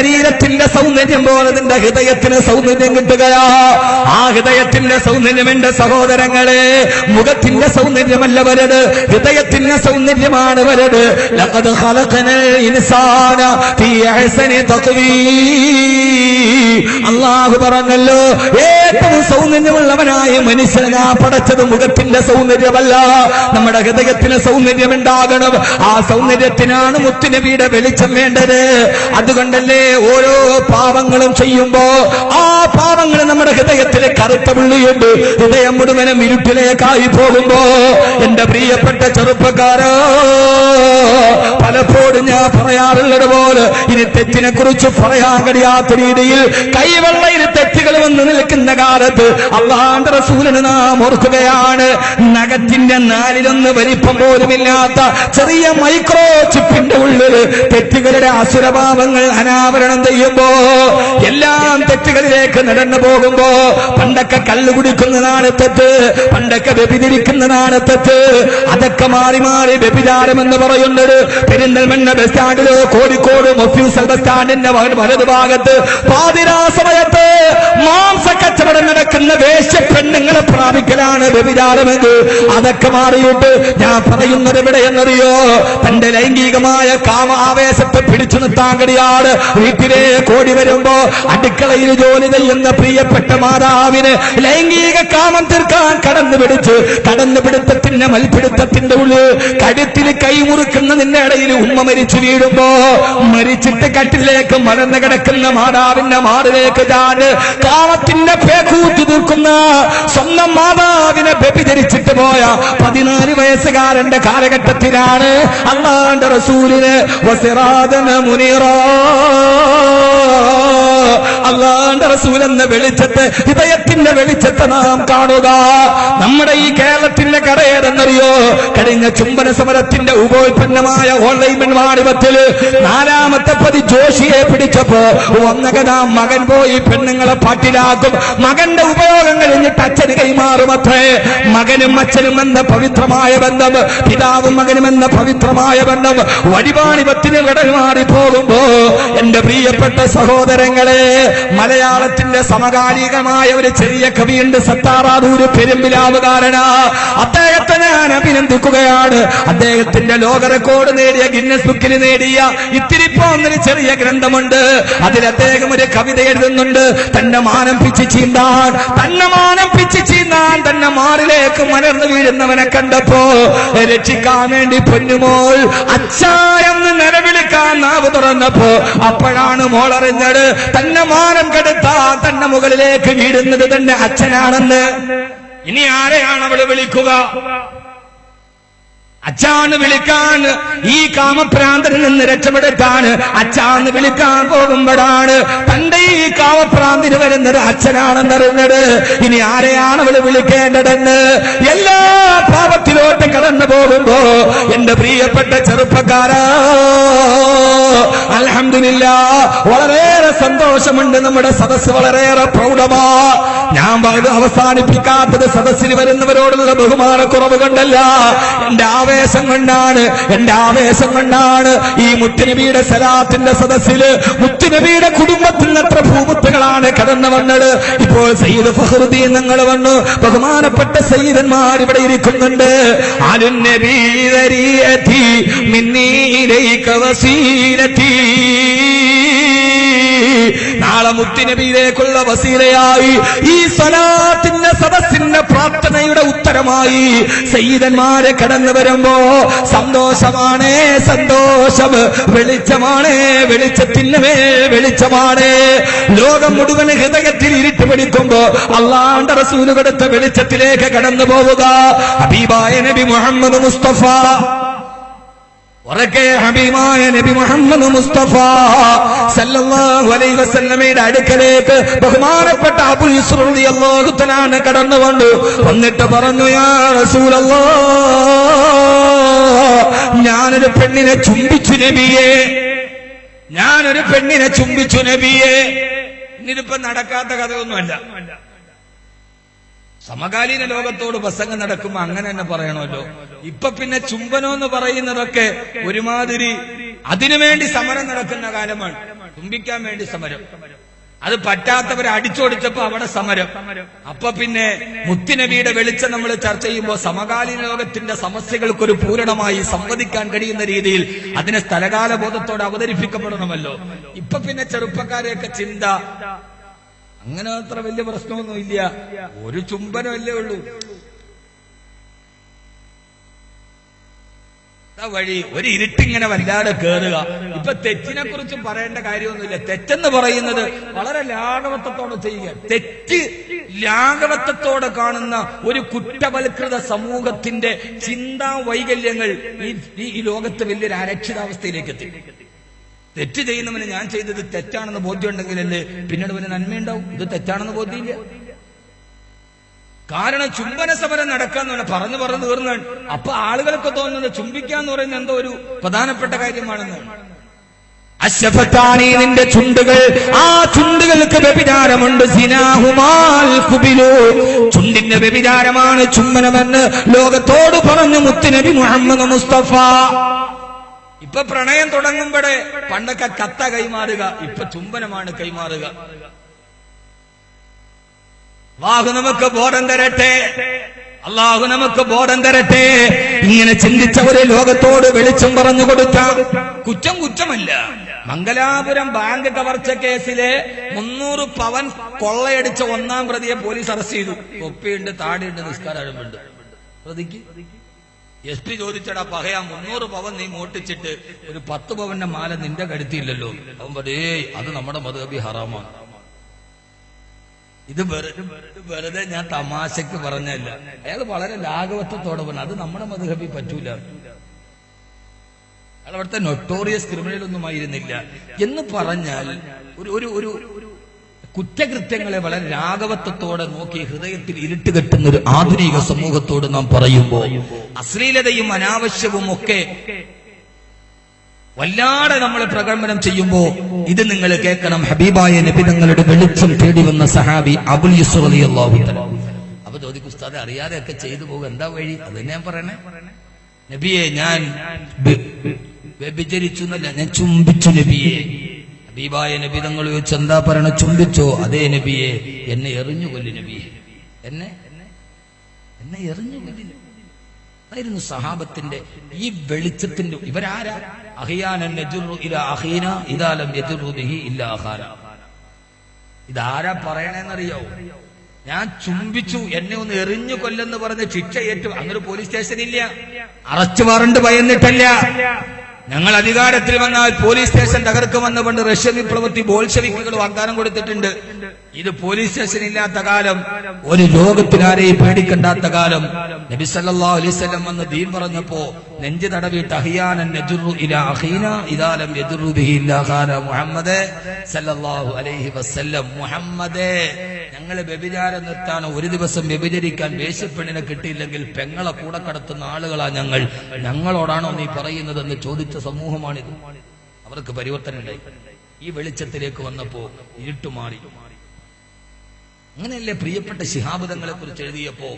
ശരീരത്തിന്റെ സൗന്ദര്യം പോലെ നിന്റെ ഹൃദയത്തിന് സൗന്ദര്യം കിട്ടുകയാ. ആ ഹൃദയത്തിന്റെ സൗന്ദര്യം എന്റെ സഹോദരങ്ങളെ മുഖത്തിന്റെ സൗന്ദര്യമല്ല വരട്, ഹൃദയത്തിന്റെ സൗന്ദര്യമാണ് വരട്. ലഖദ് ഖലഖനൽ ഇൻസാന ഫീ അഹ്സനി തഖ്വീം. അല്ലാഹു പറഞ്ഞല്ലോ, ഏറ്റവും സൗന്ദര്യമുള്ളവനായ മനുഷ്യനെ ഞാൻ പടച്ചത് മുഖത്തിന്റെ സൗന്ദര്യമല്ല, നമ്മുടെ ഹൃദയത്തിന് സൗന്ദര്യം ഉണ്ടാകണം. ആ സൗന്ദര്യത്തിനാണ് മുത്തുനബിയുടെ വെളിച്ചം വേണ്ടത്. അതുകൊണ്ടല്ലേ ഓരോ പാവങ്ങളും ചെയ്യുമ്പോ ആ പാവങ്ങൾ നമ്മുടെ ഹൃദയത്തിലെ കറുത്ത പുള്ളിയുണ്ട്, ഹൃദയം മുഴുവനും ഇരുട്ടിലേക്കായി പോകുമ്പോ എന്റെ പ്രിയപ്പെട്ട ചെറുപ്പക്കാരോ, പലപ്പോഴും ഞാൻ പറയാറുള്ളത് പോലെ ഇനി തെറ്റിനെ കുറിച്ച് പറയാൻ കഴിയാത്ത രീതിയിൽ കൈവെള്ളയിൽ തെറ്റുകൾ വന്ന് നിൽക്കുന്ന കാലത്ത് അല്ലാഹുവിന്റെ റസൂലിനെ നാം ഓർക്കുകയാണ്. നഖത്തിന്റെ 4 വലിപ്പം പോലുമില്ലാത്ത ചെറിയ മൈക്രോ ചിപ്പിന്റെ ഉള്ളിൽ തെറ്റുകളുടെ അസുരഭാവങ്ങൾ അനാവരണം ചെയ്യുമ്പോ എല്ലാം തെറ്റുകളിലേക്ക് നടന്നു പോകുമ്പോ പണ്ടൊക്കെ കള്ളു കുടിക്കുന്നതാണ് തെറ്റ്, പണ്ടൊക്കെ വ്യഭിചരിക്കുന്നതാണ് തെറ്റ്. അതൊക്കെ മാറി മാറി വ്യഭിചാരമെന്ന് പറയുന്നത് പെരിന്തൽമണ്ണ ബസ് സ്റ്റാൻഡിലോ കോഴിക്കോട് മൊഫ്യൂസൽ ബസ് സ്റ്റാൻഡിന്റെ വലതു ഭാഗത്ത് പാതിരാ സമയത്ത് മാംസ കച്ചവടം നടക്കുന്ന വേശ്യ പെണ്ണുങ്ങളെ പ്രാപിക്കലാണ് വ്യഭിചാരമെന്ന്. അതൊക്കെ മാറിയിട്ട് ഞാൻ പറയുന്നത് എവിടെയെന്നറിയോ, തന്റെ ലൈംഗികമായ കാമ ആവേശത്തെ പിടിച്ചു നിർത്താൻ കഴിയാതെ വീട്ടിലെ കോടി വരുമ്പോ അടുക്കളയിൽ ജോലി ചെയ്യുന്ന പ്രിയപ്പെട്ട മാതാവിന് ലൈംഗിക കാമം തീർക്കാൻ കടന്നുപിടുത്തത്തിന്റെ മൽപിടുത്തത്തിന്റെ ഉള്ളിൽ കഴുത്തിൽ കൈമുറുക്കുന്നതിന്റെ ഇടയിൽ ഉമ്മ മരിച്ചു വീഴുമ്പോ മരിച്ചിട്ട് കട്ടിലേക്ക് മലർന്നു കിടക്കുന്ന മാതാവിന്റെ മാറിലേക്ക് ചാട് കാമത്തിന്റെ പേക്കൂത്തി തീർക്കുന്ന സ്വന്തം മാതാവിനെ വ്യഭിചരിച്ചിട്ട് പോയ 14 വയസ്സുകാരന്റെ കാലഘട്ടത്തിലാണ് അല്ലാഹുവിന്റെ റസൂലിന് വസിറാദന മുനീറാ, അല്ലാഹുവിന്റെ റസൂൽ എന്ന വെളിച്ചത്തെ, ഹൃദയത്തിന്റെ വെളിച്ചത്തെ നാം കാണുക. നമ്മുടെ ഈ കേരളത്തിന്റെ കടയേതെന്നറിയോ, കഴിഞ്ഞ ചുംബന സമരത്തിന്റെ ഉപോൽപ്പന്നമായ ഓൺലൈൻ വാണിഭത്തില് 4ാമത്തെ പതി ജോഷിയെ പിടിച്ചപ്പോ ഒന്നകനാം മകൻ പോയി പെണ്ണുങ്ങളെ പാട്ടിലാക്കും, മകന്റെ ഉപയോഗം കഴിഞ്ഞിട്ട് അച്ഛന് കൈമാറുമത്രേ. മകനും അച്ഛനും എന്ന പവിത്രമായ ബന്ധം, പിതാവും മകനും എന്ന പവിത്രമായ ബന്ധം വഴിവാണിഭത്തിന് കടമാറി പോകുമ്പോ എന്റെ പ്രിയപ്പെട്ട സഹോദരങ്ങളെ, മലയാളത്തിന്റെ സമകാലികമായ ഒരു ചെറിയ കവിയുണ്ട്, സത്താറാദൂര് പെരുമ്പിലാവുകാരന. അദ്ദേഹത്തെ ഞാൻ അഭിനന്ദിക്കുകയാണ്. അദ്ദേഹത്തിന്റെ ലോക റെക്കോർഡ് നേടിയ, ഗിന്നസ് ബുക്കിൽ നേടിയ ഇത്തിരി പോന്നൊരു ചെറിയ ഗ്രന്ഥമുണ്ട്. അതിൽ അദ്ദേഹം ഒരു കവിത എഴുതുന്നുണ്ട്. തന്റെ മാനം പിച്ച് ചീന്താൻ, തന്റെ മാറിലേക്ക് മലർന്നു വീഴുന്നവനെ കണ്ടപ്പോ രക്ഷിക്കാൻ വേണ്ടി പൊന്നുമോൾ അച്ചായെന്ന് നിലവിളിക്കാൻ നാവ് തുറന്നപ്പോ അപ്പോഴാണ് മോളറിഞ്ഞത് തന്നെ മാനം കെടുത്താൻ തന്റെ മുകളിലേക്ക് വീഴുന്നത് തന്നെ അച്ഛനാണെന്ന്. ഇനി ആരെയാണ് അവള് വിളിക്കുക? അച്ഛാന്ന് വിളിക്കാൻ, ഈ കാമഭ്രാന്തനിൽ നിന്ന് രക്ഷപ്പെടുത്താൻ അച്ഛാന്ന് വിളിക്കാൻ പോകുമ്പോഴാണ് തന്റെ ഈ കാമഭ്രാന്തിന് വരുന്നത് അച്ഛനാണെന്നറിഞ്ഞത്. ഇനി ആരെയാണ് അവള് വിളിക്കേണ്ടതെന്ന് എല്ലാ പാപത്തിലോട്ട് കടന്നു പോകുമ്പോ എന്റെ പ്രിയപ്പെട്ട ചെറുപ്പക്കാരാ, അൽഹംദുലില്ലാഹ് വളരെയേറെ സന്തോഷമുണ്ട്. നമ്മുടെ സദസ്സ് വളരെയേറെ പ്രൗഢമാ. ഞാൻ അവസാനിപ്പിക്കാത്തത് സദസ്സിൽ വരുന്നവരോടുള്ള ബഹുമാനക്കുറവ് കൊണ്ടല്ല, എന്റെ ആവേശം കൊണ്ടാണ്. ഈ മുത്തുനബിയുടെ സലാത്തിന്റെ സദസ്സില് മുത്തുനബിയുടെ കുടുംബത്തിൽ എത്ര ഭൂമുത്തുകളാണ് കടന്നു വന്നത്. ഇപ്പോൾ സയ്യിദ് ഫഖറുദ്ദീൻ ഞങ്ങൾ വന്നു, ബഹുമാനപ്പെട്ട സയ്യിദന്മാർ ഇവിടെ ഇരിക്കുന്നുണ്ട്. അലുന്നബി ദരിയതി മിന്നീലൈക വസീലതി, നാളെ മുത്തുനബിയിലേക്കുള്ള വസീലയായി ഈ സലാത്തിന്റെ സദസ്സിന്റെ പ്രാർത്ഥനയുടെ ഉത്തരമായി സയ്യിദന്മാരെ കടന്നു വരുമ്പോ സന്തോഷമാണ്, സന്തോഷം വെളിച്ചമാണ്, വെളിച്ചത്തിന് വെളിച്ചമാണ്. ലോകം മുഴുവൻ ഹൃദയത്തിൽ ഇരുട്ട് പിടിക്കുമ്പോ അല്ലാഹുവിന്റെ റസൂൽ കൊടുത്ത വെളിച്ചത്തിലേക്ക് കടന്നു പോവുക. ഹബീബായ നബി മുഹമ്മദ് മുസ്തഫ, ഉറക്കെ ഹബീബായ നബി മുഹമ്മദ് മുസ്തഫ സല്ലല്ലാഹു അലൈഹി വസല്ലമയുടെ അടുക്കലേക്ക് ബഹുമാനപ്പെട്ട അബൂ യുസ്ർ റളിയല്ലാഹു തആല കടന്നു വന്നിട്ട് പറഞ്ഞു, യാ റസൂലല്ലാഹ്, ഞാനൊരു പെണ്ണിനെ ചുംബിച്ചു നബിയെ. ഇന്നിപ്പോ നടക്കാത്ത കഥയൊന്നുമല്ല. സമകാലീന ലോകത്തോട് പ്രസംഗം നടക്കുമ്പോ അങ്ങനെ തന്നെ പറയണമല്ലോ. ഇപ്പൊ പിന്നെ ചുംബനം എന്ന് പറയുന്നതൊക്കെ ഒരുമാതിരി അതിനുവേണ്ടി സമരം നടക്കുന്ന കാലമാണ്. ചുംബിക്കാൻ വേണ്ടി സമരം. അത് പറ്റാത്തവരെ അടിച്ചോടിച്ചപ്പോ അവിടെ സമരം. അപ്പൊ പിന്നെ മുത്തുനബിയുടെ വെളിച്ചം നമ്മൾ ചർച്ച ചെയ്യുമ്പോൾ സമകാലീന ലോകത്തിന്റെ സമസ്യകൾക്കൊരു പൂരണമായി സംവദിക്കാൻ കഴിയുന്ന രീതിയിൽ അതിനെ സ്ഥലകാല ബോധത്തോടെ അവതരിപ്പിക്കപ്പെടണമല്ലോ. ഇപ്പൊ പിന്നെ ചെറുപ്പക്കാരെയൊക്കെ ചിന്ത അങ്ങനെ അത്ര വലിയ പ്രശ്നമൊന്നുമില്ല, ഒരു ചുംബനമല്ലേ ഉള്ളൂ, വഴി ഒരു ഇരുട്ടിങ്ങനെ വല്ലാതെ കേറുക. ഇപ്പൊ തെറ്റിനെ കുറിച്ച് പറയേണ്ട കാര്യമൊന്നുമില്ല. തെറ്റെന്ന് പറയുന്നത് വളരെ ലാഘവത്വത്തോടെ ചെയ്യുക. തെറ്റ് ലാഘവത്വത്തോടെ കാണുന്ന ഒരു കുറ്റവൽകൃത സമൂഹത്തിന്റെ ചിന്താ വൈകല്യങ്ങൾ ഈ ലോകത്ത് വലിയൊരു അരക്ഷിതാവസ്ഥയിലേക്ക് എത്തി. തെറ്റ് ചെയ്യുന്നവന് ഞാൻ ചെയ്തത് തെറ്റാണെന്ന് ബോധ്യം ഉണ്ടെങ്കിലല്ലേ പിന്നീട് അവന് നന്മയുണ്ടാവും. ഇത് തെറ്റാണെന്ന് ബോധ്യമില്ല. കാരണം ചുംബന സമരം നടക്കാന്ന് പറഞ്ഞു തീർന്നാണ്. അപ്പൊ ആളുകൾക്ക് തോന്നുന്നത് ചുംബിക്കാന്ന് പറയുന്നത് എന്തോ ഒരു പ്രധാനപ്പെട്ട കാര്യമാണെന്ന്. അശ്ശഫത്താനി നിന്റെ ചുണ്ടുകൾ, ആ ചുണ്ടുകൾക്ക് വ്യഭിചാരമുണ്ട്. ചുണ്ടിന്റെ വ്യഭിചാരമാണ് ചുംബനമെന്ന് ലോകത്തോട് പറഞ്ഞു മുത്തുനബി മുഹമ്മദ് മുസ്തഫ. ഇപ്പൊ പ്രണയം തുടങ്ങുമ്പോഴേ പണ്ടൊക്കെ കത്ത കൈമാറുക, ഇപ്പൊ ചുംബനമാണ് കൈമാറുക. അല്ലാഹു നമുക്ക് ബോധം തരട്ടെ, അല്ലാഹു നമുക്ക് ബോധം തരട്ടെ. ഇങ്ങനെ ചിന്തിച്ച ഒരു ലോകത്തോട് വെളിച്ചം പറഞ്ഞു കൊടുത്ത കുറ്റം കുറ്റമല്ല. മംഗലാപുരം ബാങ്ക് കവർച്ച കേസിലെ 300 പവൻ കൊള്ളയടിച്ച 1-ാം പ്രതിയെ പോലീസ് അറസ്റ്റ് ചെയ്തു. തൊപ്പിയുണ്ട്, താടിയുണ്ട്, നിസ്കാരമുണ്ട്. പ്രതിക്ക് SP ചോദിച്ചടാ പകയാ 300 പവൻ നീ മോട്ടിച്ചിട്ട് ഒരു 10 പവന്റെ മാല നിന്റെ കരുത്തിയില്ലല്ലോ. അവൻ പറയേ അത് നമ്മുടെ മദ്ഹബി ഹറാമാണ്. ഇത് വെറുതെ ഞാൻ തമാശക്ക് പറഞ്ഞല്ല. അയാൾ വളരെ ലാഘവത്വത്തോടെ പറഞ്ഞു അത് നമ്മുടെ മദ്ഹബി പറ്റൂല. അയാൾ അവിടുത്തെ നൊട്ടോറിയസ് ക്രിമിനലൊന്നും ആയിരുന്നില്ല എന്ന് പറഞ്ഞാൽ ഒരു കുറ്റകൃത്യങ്ങളെ വളരെ ലാഘവത്വത്തോടെ നോക്കി ഹൃദയത്തിൽ ഇരുട്ട് കെട്ടുന്ന ഒരു ആധുനിക സമൂഹത്തോട് നാം പറയുമ്പോൾ അശ്ലീലതയും അനാവശ്യവും ഒക്കെ വല്ലാതെ നമ്മൾ പ്രകടനം ചെയ്യുമ്പോ ഇത് നിങ്ങൾ കേൾക്കണം. ഹബീബായ നബി തങ്ങളുടെ വെളിച്ചം തേടി വന്ന സഹാബി അബുൽ യസ്ർ റളിയല്ലാഹു തആല. അപ്പൊ ചോദിക്കും ഉസ്താദെ അറിയാതെയൊക്കെ ചെയ്തു പോകും, എന്താ വഴി? അത് ഞാൻ പറയണേ. നബിയെ ഞാൻ വ്യഭിചരിച്ചു എന്നല്ല, ഞാൻ ചുംബിച്ചു നബിയെ. ഹബീബായ നബി തങ്ങൾ ചോദിച്ചു എന്താ പറയണ? ചുംബിച്ചോ? അതേ നബിയെ, എന്നെ എറിഞ്ഞു കൊല്ലു നബിയെ, എന്നെ എറിഞ്ഞു കൊല്ലു. അതായിരുന്നു സഹാബത്തിന്റെ ഈ വെളിച്ചത്തിന്റെ. ഇവരാരാ? ഇതാരാ പറയണേന്നറിയോ? ഞാൻ ചുംബിച്ചു, എന്നെ ഒന്ന് എറിഞ്ഞു കൊല്ലെന്ന് പറഞ്ഞ് ശിക്ഷ ഏറ്റു. അങ്ങനെ പോലീസ് സ്റ്റേഷനില്ല, അറസ്റ്റ് വാറണ്ട് ഭയന്നിട്ടല്ല. ഞങ്ങൾ അധികാരത്തിൽ വന്നാൽ പോലീസ് സ്റ്റേഷൻ തകർക്കുമെന്ന് പണ്ട് റഷ്യൻ വിപ്ലവത്തിൽ ബോൾഷെവിക്കുകൾ വാഗ്ദാനം കൊടുത്തിട്ടുണ്ട്. ഇത് പോലീസ് സ്റ്റേഷൻ ഇല്ലാത്ത കാലം, ഒരു ലോകത്തിലാരെയും പേടിക്കണ്ടാത്ത കാലം, നബി സല്ലല്ലാഹു അലൈഹി വസല്ലം വന്ന് ദീൻ പറഞ്ഞപ്പോ നെഞ്ചു തടവിട്ട് അഹിയാനൻ നജുറു ഇലാ അഖീന ഇദാ ലം യദുറു ബിഹി ഇല്ലാ ഖാല മുഹമ്മദ് സല്ലല്ലാഹു അലൈഹി വസല്ലം. മുഹമ്മദേ, ഞങ്ങൾ വ്യഭിചാരം നിർത്താൻ, ഒരു ദിവസം വ്യഭിചരിക്കാൻ വേശ്യപ്പെണ്ണിനെ കിട്ടിയില്ലെങ്കിൽ പെങ്ങളെ കൂടെ കടത്തുന്ന ആളുകളാ ഞങ്ങൾ. ഞങ്ങളോടാണോ നീ പറയുന്നതെന്ന് ചോദിച്ച സമൂഹമാണിത്. അവർക്ക് പരിവർത്തനം ഉണ്ടായി. ഈ വെളിച്ചത്തിലേക്ക് വന്നപ്പോ ഇരുട്ടുമാറി. അങ്ങനെയല്ലേ പ്രിയപ്പെട്ട ശിഹാബ് തങ്ങളെ കുറിച്ച് എഴുതിയപ്പോ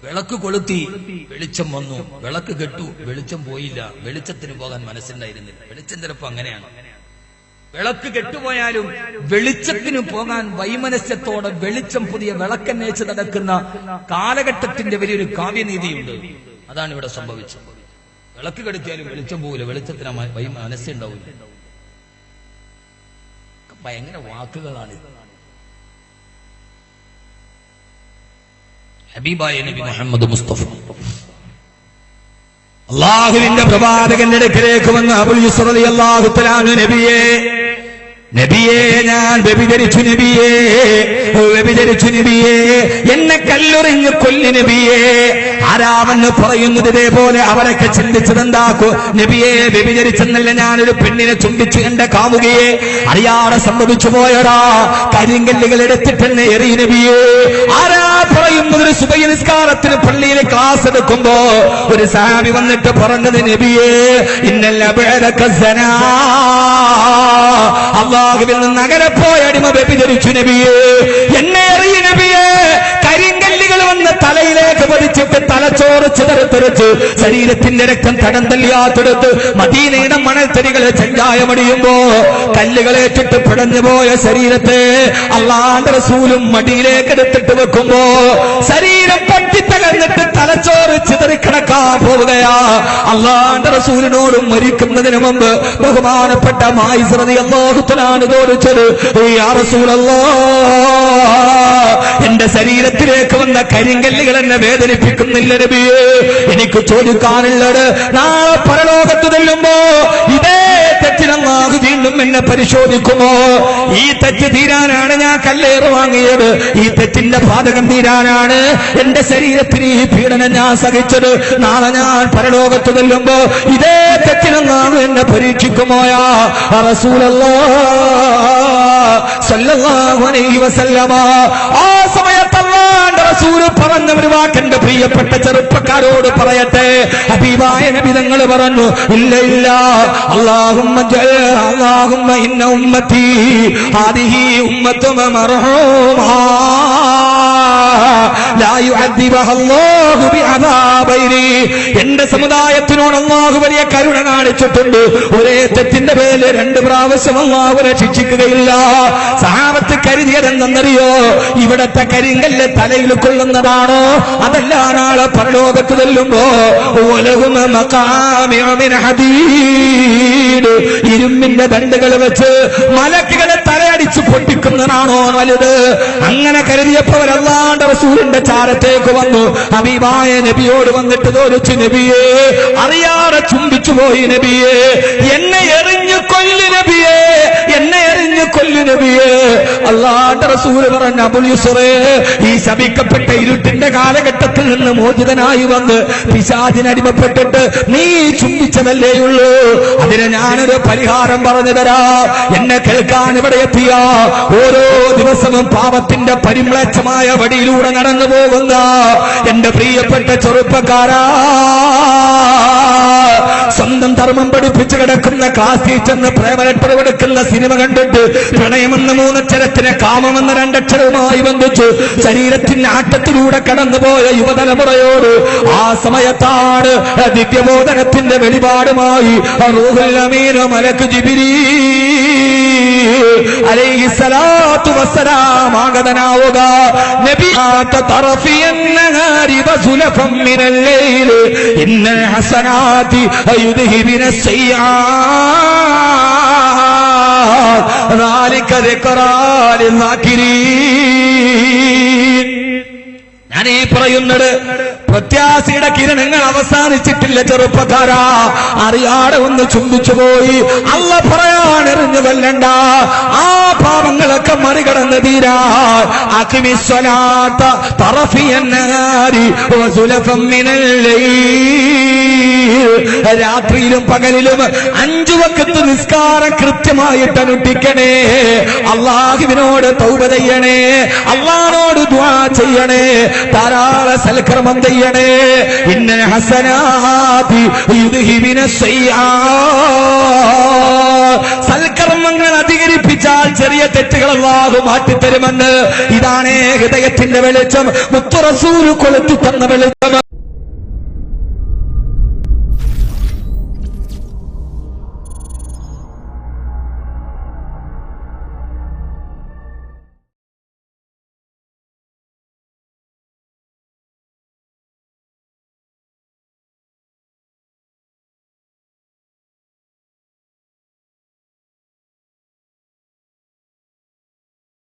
വിളക്ക് കൊളുത്തി, വെളിച്ചം വന്നു. വിളക്ക് കെട്ടു, വെളിച്ചം പോയില്ല. വെളിച്ചത്തിന് പോകാൻ മനസ്സുണ്ടായിരുന്നില്ല. വെളിച്ചം ചിലപ്പോ അങ്ങനെയാണ്. വിളക്ക് കെട്ടുപോയാലും വെളിച്ചത്തിന് പോകാൻ വൈമനസ്യത്തോടെ വെളിച്ചം പുതിയ വിളക്കന്നേച്ച് നടക്കുന്ന കാലഘട്ടത്തിന്റെ വലിയൊരു കാവ്യനീതിയുണ്ട്. അതാണ് ഇവിടെ സംഭവിച്ചത്. വിളക്ക് കെടുത്തിയാലും വെളിച്ചം പോകില്ല, വെളിച്ചത്തിന് മനസ്സുണ്ടാവില്ല. ഭയങ്കര വാക്കുകളാണ്. ഹബീബായ നബി മുഹമ്മദ് മുസ്തഫ അല്ലാഹുവിന്റെ പ്രവാചകന്റെ അടുക്കലേക്ക് വന്ന അബൂൽ യസ്ർ റളിയല്ലാഹു തആല നബിയേ, നബിയേ ഞാൻ വ്യഭിചരിച്ചു നബിയേ, വ്യഭിചരിച്ചു നബിയേ, എന്നെ കല്ലെറിഞ്ഞ് കൊല്ലു നബിയേ. ആരാവെന്ന് പറയുന്നത് ഇതേപോലെ അവരൊക്കെ ചിന്തിച്ചതെന്താക്കൂ? നബിയെ വ്യഭിചരിച്ചെന്നല്ല, ഞാനൊരു പെണ്ണിനെ ചുംബിച്ചു എന്റെ കാമുകയെ. അറിയാതെ സംഭവിച്ചു പോയടാ, കരിങ്കല്ലുകൾ എടുത്തിട്ടെന്നെ എറിയു നബിയേ. ആരാ പറയുന്നത്? ഒരു സുബഹി നിസ്കാരത്തിന് പള്ളിയിൽ ക്ലാസ് എടുക്കുമ്പോ ഒരു സഹാബി വന്നിട്ട് പറഞ്ഞത് നബിയേ ഇന്നല്ല ബഅദക സനാ, അല്ലാഹു അള്ളാഹുവിൽ നിന്ന് അകലെ പോയ അടിമ വ്യഭിചരിച്ചു നബിയേ, എന്നെ അറിയ നബിയേ. കരിങ്കല്ലുകൾ വന്ന് തലയിലേക്ക് പതിച്ചിട്ട് തലച്ചോറ് ചിതറിത്തെറിച്ച് ശരീരത്തിന്റെ രക്തം തടം തല്ലിയാത്തെടുത്ത് മദീനയുടെ മണൽത്തരികളെ ചെഞ്ചായമടിയുമ്പോ കല്ലുകളേറ്റിട്ട് പിടഞ്ഞുപോയ ശരീരത്തെ അല്ലാഹുവിന്റെ റസൂലും മടിയിലേക്ക് എടുത്തിട്ട് വെക്കുമ്പോ ശരീരം പൊട്ടിത്തകർന്നിട്ട് തലച്ചോറ് ചിതറിക്കിടക്കാൻ പോവുകയാ. അല്ലാഹുവിന്റെ റസൂലിനോടും മരിക്കുന്നതിന് മുമ്പ് ബഹുമാനപ്പെട്ട മായിസ് റളിയല്ലാഹു തആല ചോദിച്ചത്, യാ റസൂലല്ലാഹ്, എന്റെ ശരീരത്തിലേക്ക് വന്ന കരിങ്കല്ലുകൾ എന്നെ വേദനിപ്പിക്കുന്നില്ല നബിയേ. എനിക്ക് ചോദിക്കാനുള്ളത്, നാളെ പരലോകത്ത് ചെല്ലുമ്പോ ഇതേ തെറ്റിന് അല്ലാഹു വീണ്ടും എന്നെ പരിശോധിക്കുമോ? ഈ തെറ്റ് തീരാനാണ് ഞാൻ കല്ലേറ് വാങ്ങിയത്, ഈ തെറ്റിന്റെ പാതകം തീരാനാണ് എന്റെ ശരീരത്തിന് ഈ പീഡനം ഞാൻ സഹിച്ചത്. നാളെ ഞാൻ പരലോകത്ത് ചെല്ലുമ്പോ ഇതേ തെറ്റിന് അല്ലാഹു എന്നെ പരീക്ഷിക്കുമോയാ റസൂലല്ലാഹ് സല്ലല്ലാഹു അലൈഹി വസല്ലമ? ആ സമയത്ത് അല്ലാഹുവിന്റെ റസൂൽ പറഞ്ഞ ഒരു വാക്ക് എന്റെ പ്രിയപ്പെട്ട ചെറുപ്പക്കാരോട് പറയട്ടെ. ഹബീബായ നബി തങ്ങൾ പറഞ്ഞു, ഇല്ല ഇല്ല, അല്ലാഹുമ്മ ഇന്ന ഉമ്മത്തി ഹാദിഹി ഉമ്മത്തും മർഹൂമാ ലാ യുഅദ്ദിബഹ അല്ലാഹു ബിഅദാബൈനി. എന്റെ സമുദായത്തിനോട് അല്ലാഹു വലിയ കരുണ കാണിച്ചിട്ടുണ്ട്. ഒരേ തെറ്റിന്റെ പേരിൽ 2 പ്രാവശ്യം അല്ലാഹു ശിക്ഷിക്കുകയില്ല. സഹാബത്ത് കരുതിയതെന്നറിയോ? ഇവിടത്തെ കരിങ്കല്ല് തലയിൽ കൊള്ളുന്നതാണോ? അതല്ല, നാളെ പരലോകത്ത് ചെല്ലുമ്പോ ഇരുമ്പിന്റെ ദണ്ഡുകൾ വെച്ച് മലക്കുകളെ തലയടിച്ച് പൊട്ടിക്കുന്നതാണോ വലുത്? അങ്ങനെ കരുതിയപ്പോൾ അല്ലാഹുവിന്റെ റസൂലിന്റെ ചാരത്തേക്ക് വന്നു. ഹബീബായ നബിയോട് വന്നിട്ട് ചോദിച്ചു, നബിയേ, അറിയാതെ ചുംബിച്ചു പോയി നബിയേ, എന്നെ എറിഞ്ഞു കൊല്ലു നബിയേ, എന്നെ എറിഞ്ഞു കൊല്ലു നബിയേ. അല്ലാഹുവിന്റെ റസൂൽ പറഞ്ഞു, അബുൽ യുസ്റേ, ഈ ശപിക്കപ്പെട്ട ഇരുട്ടിന്റെ കാലഘട്ടത്തിൽ നിന്ന് മോചിതനായി വന്ന് പിശാചിനടിമപ്പെട്ടിട്ട് നീ ചുംബിച്ചതല്ലേയുള്ളൂ. അതിന് ഞാനൊരു പരിഹാരം പറഞ്ഞു തരാം. എന്നെ കേൾക്കാൻ ഇവിടെ എത്തിയ ഓരോ ദിവസവും പാപത്തിന്റെ പരിമ്ലേച്ഛമായ വടിയിലൂടെ നടന്നു പോകുന്ന എന്റെ പ്രിയപ്പെട്ട ചെറുപ്പക്കാരാ, സ്വന്തം ധർമ്മം പഠിപ്പിച്ചു കിടക്കുന്ന ക്ലാസ് ടീച്ചറിന് പ്രേമലെറ്റർ കൊടുക്കുന്ന സിനിമ കണ്ടിട്ട് പ്രണയമെന്ന 3 അക്ഷരത്തിനെ കാമമെന്ന 2 അക്ഷരവുമായി ബന്ധിച്ചു ശരീരത്തിന്റെ ആട്ടത്തിലൂടെ കടന്നുപോയ യുവതലമുറയോട് ആ സമയത്താണ് ദിവ്യബോധനത്തിന്റെ വെളിപാടുമായി റൂഹുൽ അമീൻ മലക്ക് ജിബ്രീൽ അലൈഹിസ്സലാത്തു വസ്സലാം ആഗതനാവുക. നബിയാത തറഫിയന്നഹാരി വസുലഫം മിനൽ ലൈൽ ഇന്നൽ ഹസനാതി യുദ്ഹിബിന സയ്യാത് ദാലിക ദിക്റാ ലിൽസാകിരീൻ. ഞാനീ പറയുന്നത് പ്രത്യാശയുടെ കിരണങ്ങൾ അവസാനിച്ചിട്ടില്ല ചെറുപ്പക്കാരാ. അറിയാതെ ഒന്ന് ചുംബിച്ചു പോയി, അല്ല പറയാൻ എറിഞ്ഞു കൊല്ലണ്ട. ആ പാപങ്ങളൊക്കെ മറികടന്ന് തീരാ. അഖിമിസ്സലാത്ത തറഫിയന്നഹാരി വസുലഫം മിനൽ ലൈൽ. രാത്രിയിലും പകലിലും 5 വഖത്ത് നിസ്കാരം കൃത്യമായിട്ട് അനുഷ്ഠിക്കണേ. അല്ലാഹുവിനോട് തൗബ ചെയ്യണേ, അല്ലാഹുവോട് ദുആ ചെയ്യണേ, ധാരാളം സൽക്കർമ്മം ചെയ്യണേ. ഇന്നൽ ഹസനാതി യുദ്ഹിബിന സയ്യാത്. സൽക്കർമ്മങ്ങൾ അധികരിപ്പിച്ചാൽ ചെറിയ തെറ്റുകൾ അല്ലാഹു മാറ്റിത്തരുമെന്ന്. ഇതാണ് ഹൃദയത്തിന്റെ വെളിച്ചം, മുത്തു റസൂൽ കൊളുത്തി തന്ന വെളിച്ചം.